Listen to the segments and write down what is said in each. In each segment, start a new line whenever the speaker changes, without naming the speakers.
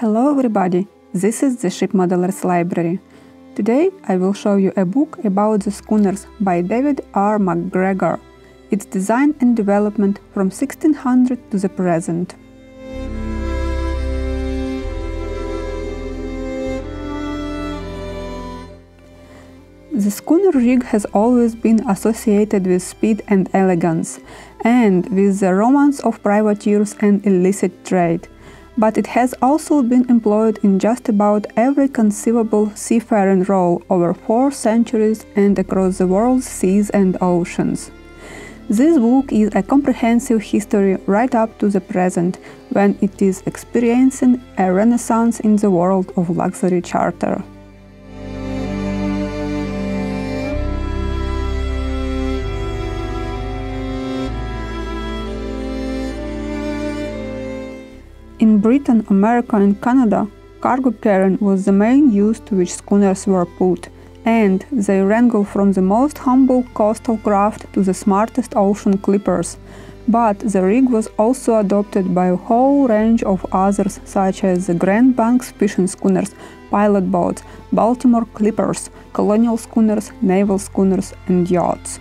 Hello everybody, this is the Ship Modelers Library. Today I will show you a book about the schooners by David R MacGregor, its design and development from 1600 to the present. The schooner rig has always been associated with speed and elegance, and with the romance of privateers and illicit trade. But it has also been employed in just about every conceivable seafaring role over 4 centuries and across the world's seas and oceans. This book is a comprehensive history right up to the present, when it is experiencing a renaissance in the world of luxury charter. In Britain, America and Canada, cargo carrying was the main use to which schooners were put, and they wrangle from the most humble coastal craft to the smartest ocean clippers. But the rig was also adopted by a whole range of others, such as the Grand Banks fishing schooners, pilot boats, Baltimore clippers, colonial schooners, naval schooners, and yachts.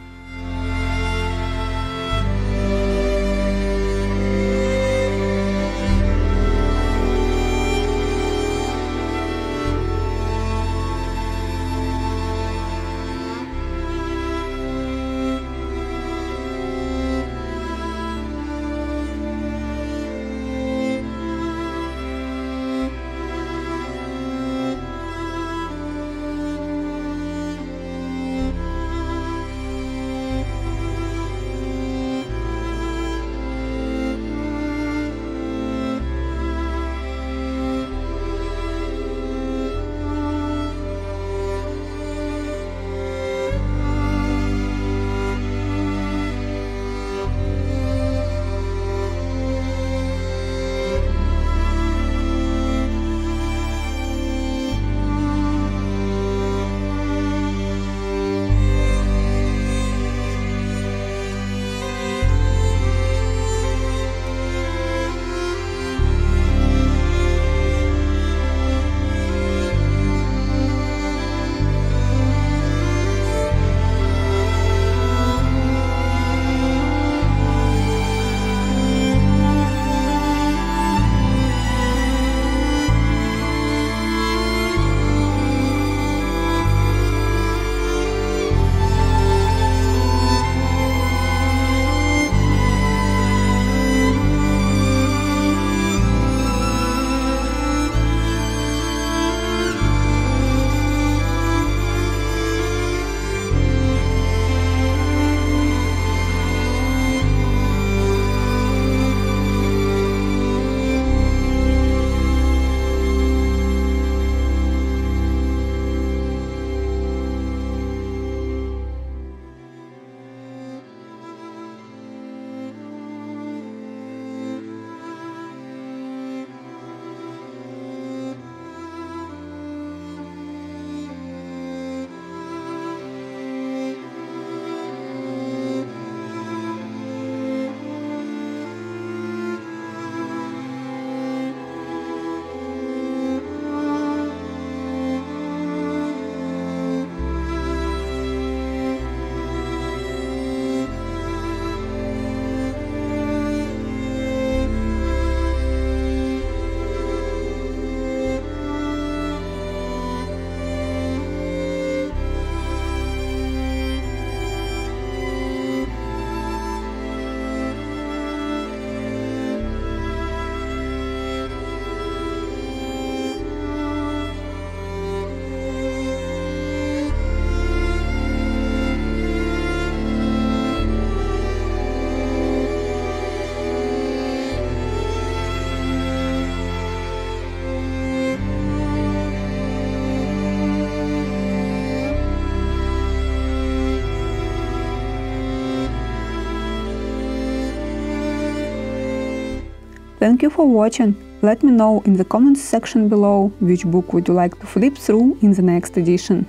Thank you for watching. Let me know in the comments section below which book would you like to flip through in the next edition.